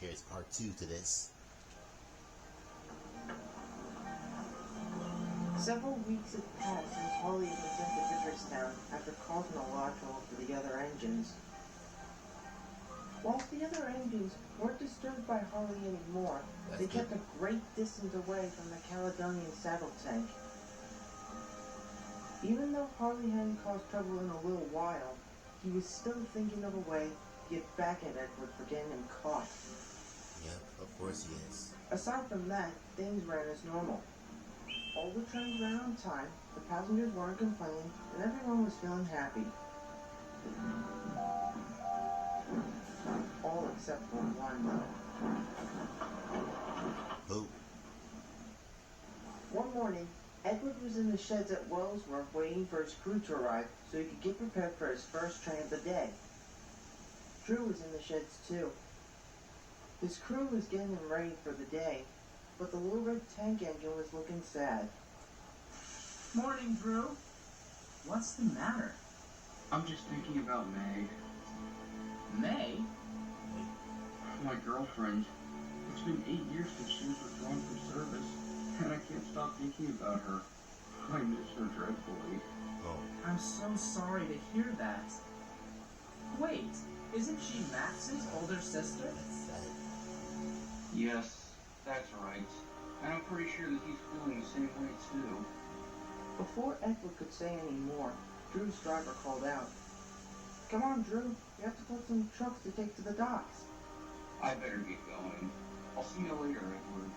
here's part 2 to this. Several weeks had passed since Harley had been sent to Vicarstown after causing a lot of trouble for the other engines. Whilst the other engines weren't disturbed by Harley anymore, they kept a great distance away from the Caledonian saddle tank. Even though Harley hadn't caused trouble in a little while, he was still thinking of a way to get back at Edward for getting him caught. Yep, of course he is. Aside from that, things ran as normal. All the trains ran on time, the passengers weren't complaining, and everyone was feeling happy. All except for one, though. Who? One morning, Edward was in the sheds at Wellsworth waiting for his crew to arrive so he could get prepared for his first train of the day. Drew was in the sheds too. His crew was getting him ready for the day, but the little red tank engine was looking sad. Morning, Drew. What's the matter? I'm just thinking about Meg. May? My girlfriend. It's been 8 years since she was withdrawn from service, and I can't stop thinking about her. I miss her dreadfully. Oh. I'm so sorry to hear that. Wait, isn't she Max's older sister? That's sad. Yes, that's right. And I'm pretty sure that he's feeling the same way too. Before Edward could say any more, Drew's driver called out, "Come on, Drew, you have to put some trucks to take to the docks." I better get going. I'll see you later, Edward.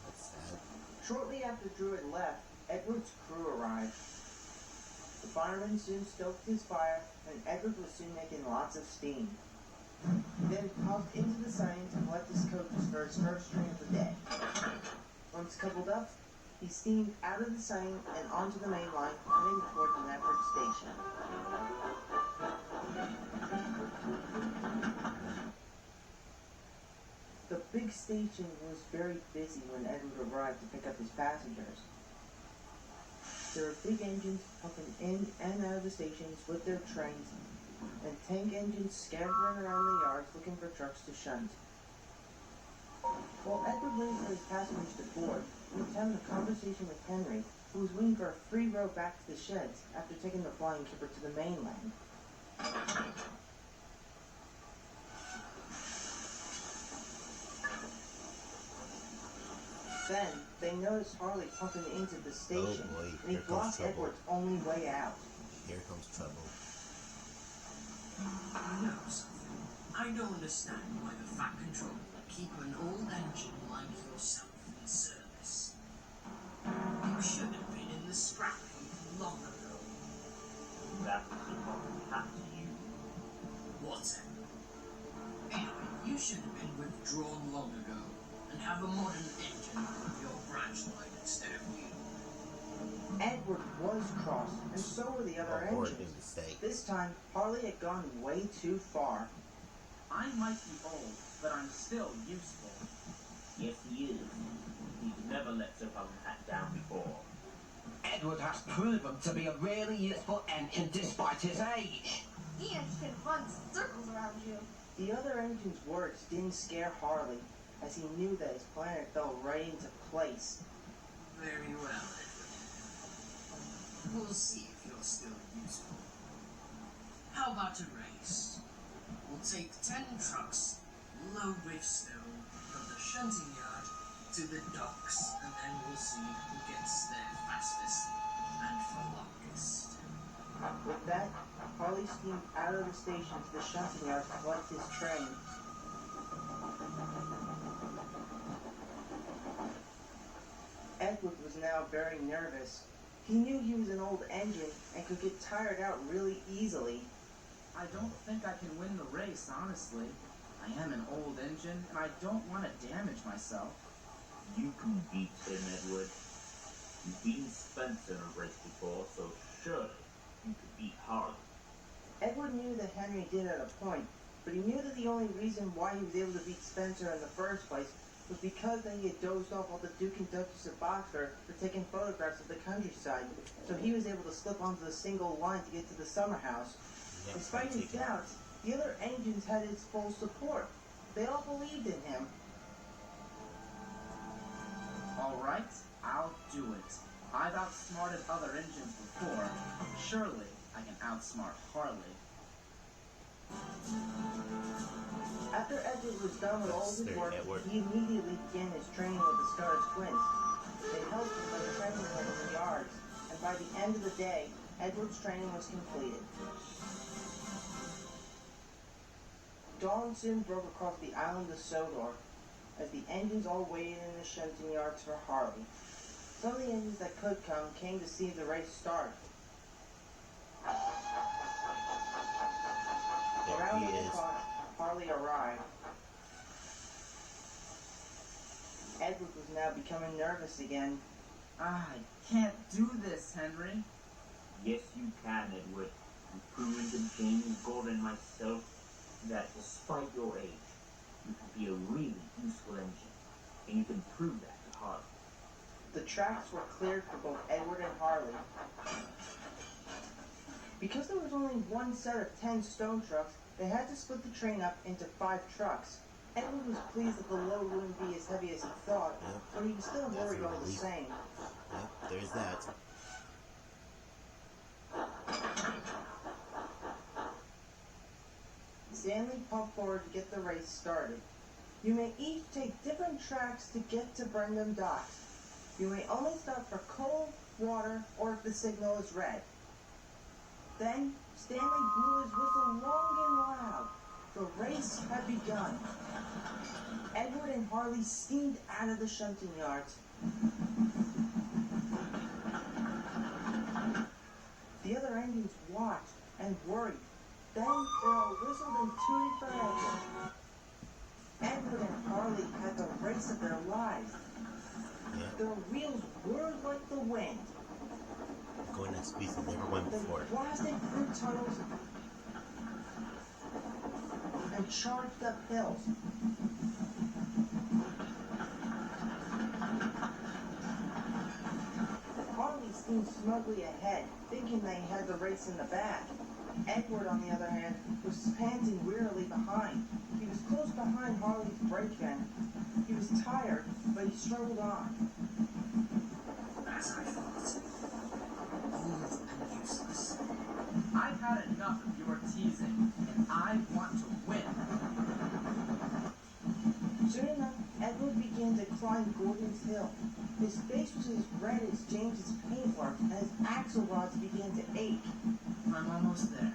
That's sad. Shortly after Drew had left, Edward's crew arrived. The fireman soon stoked his fire, and Edward was soon making lots of steam. He then puffed into the sign to collect his coaches for his first train of the day. Once coupled up, he steamed out of the sign and onto the main line, heading toward the Netford station. The big station was very busy when Edward arrived to pick up his passengers. There were big engines pumping in and out of the stations with their trains, and tank engines scampering around the yards looking for trucks to shunt. While Edward waited for his passengers to board, he was having a conversation with Henry, who was waiting for a free row back to the sheds after taking the flying kipper to the mainland. Then, they noticed Harley pumping into the station, Oh boy, and he here comes blocked trouble. Edward's only way out. Here comes trouble. You know something? I don't understand why the Fat Control keep an old engine like yourself in service. You should have been in the scrap heap long ago. That was the problem happened to you. Whatever. Anyway, you should have been withdrawn long ago and have a modern engine of your branch line instead of you. Edward was cross, and so were the other Horrid engines. mistake. This time, Harley had gone way too far. I might be old, but I'm still useful. Yes, he is. He's never let so a hat down before. Edward has proven to be a really useful engine despite his age. And he can run circles around you. The other engine's words didn't scare Harley, as he knew that his plan fell right into place. Very well, Edward. We'll see if you're still useful. How about a race? We'll take 10 trucks, load with stone, from the shunting yard to the docks, and then we'll see who gets there fastest and for longest. With that, Harley steamed out of the station to the shunting yard to collect his train. Edward was now very nervous. He knew he was an old engine and could get tired out really easily. I don't think I can win the race, honestly. I am an old engine, and I don't want to damage myself. You can beat him, Edward. You've beaten Spencer in a race before, so surely you could beat Harley. Edward knew that Henry did at a point, but he knew that the only reason why he was able to beat Spencer in the first place was because he had dozed off while the Duke and Duchess of Boxford were taking photographs of the countryside, so he was able to slip onto the single line to get to the summer house. Yeah, Despite his doubts, the other engines had his full support. They all believed in him. Alright, I'll do it. I've outsmarted other engines before. Surely I can outsmart Harley. After Edward was done with all his Very work, Edward. he immediately began his training with the Scottish twins. They helped him by training him in the yards, and by the end of the day, Edward's training was completed. Dawn soon broke across the island of Sodor, as the engines all waited in the shunting yards for Harley. Some of the engines that could come came to see the race start. Around There he 8 is. o'clock, Harley arrived. Edward was now becoming nervous again. I can't do this, Henry. Yes, you can, Edward. You've proven to James Gordon and myself that despite your age, you can be a really useful engine, and you can prove that to Harley. The tracks were cleared for both Edward and Harley. Because there was only one set of 10 stone trucks, they had to split the train up into 5 trucks. Edward was pleased that the load wouldn't be as heavy as he thought, Yep. but he was still That's worried a all the relief. same. Yep, there's that. Stanley pumped forward to get the race started. You may each take different tracks to get to Brenham Docks. You may only stop for coal, water, or if the signal is red. Then, Stanley blew his whistle long and loud. The race had begun. Edward and Harley steamed out of the shunting yards. The other engines watched and worried. Then they all whistled and tooted for Edward. Edward and Harley had the race of their lives. Yep. Their wheels whirred like the wind. Going at speeds they never went They before. blasted through tunnels and charged up hills. Harley steamed smugly ahead, thinking they had the race in the bag. Edward, on the other hand, was panting wearily behind. He was close behind Harley's brake van. He was tired, but he struggled on. As I thought. Old and useless. I've had enough of your teasing, and I want to win. Soon enough, Edward began to climb Gordon's Hill. His face was as red as James's paintwork, and his axle rods began to ache. I'm almost there.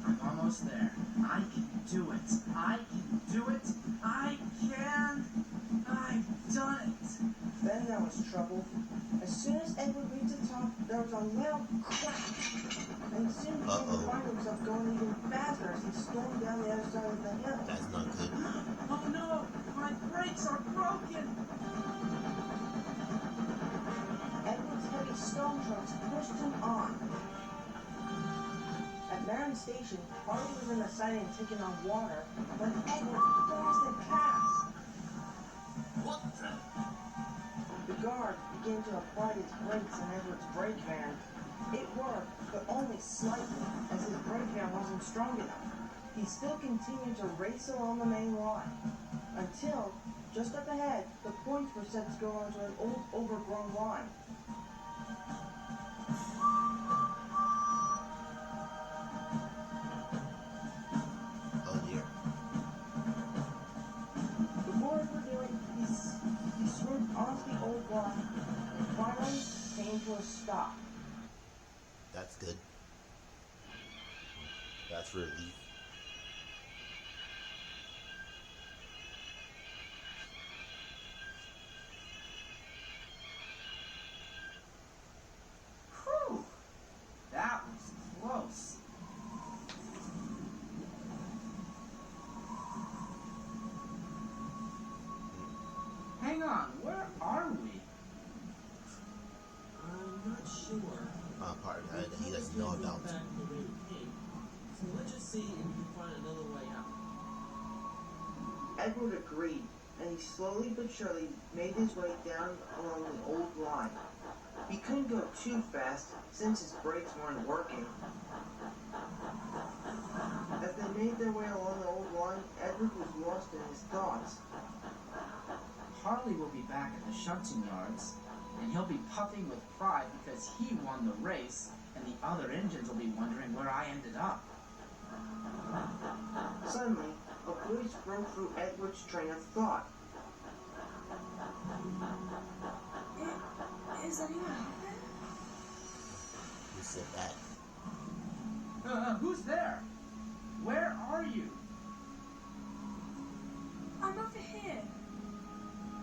I'm almost there. I can do it. I can do it. I can. I've done it. Then there was trouble. As soon as Edward reached the top, there was a loud crack, and he soon began to find himself going even faster as he stormed down the other side of the hill. That's not good. Oh no! My brakes are broken! Edward's heavy stone trucks pushed him on. At Marin Station, Harley was in the siding taking on water when Edward blasted past. What the? The guard began to apply his brakes in Edward's brake van. It worked, but only slightly, as his brake van wasn't strong enough. He still continued to race along the main line, until, just up ahead, the points were set to go onto an old, overgrown line. Oh dear. Before Edward knew it, he swerved onto the old line, and finally came to a stop. That's good. That's relief. Whew! That was close. Hang on, where are we? I'm not sure. Part he doesn't know about. Back the way we came. So let's just see if we can find another way out. Edward agreed. and he slowly but surely made his way down along the old line. He couldn't go too fast since his brakes weren't working. As they made their way along the old line, Edward was lost in his thoughts. Harley will be back at the shunting yards, and he'll be puffing with pride because he won the race, and the other engines will be wondering where I ended up. Suddenly, a voice broke through Edward's train of thought. Is anyone out there? Who said that? Who's there? Where are you? I'm over here.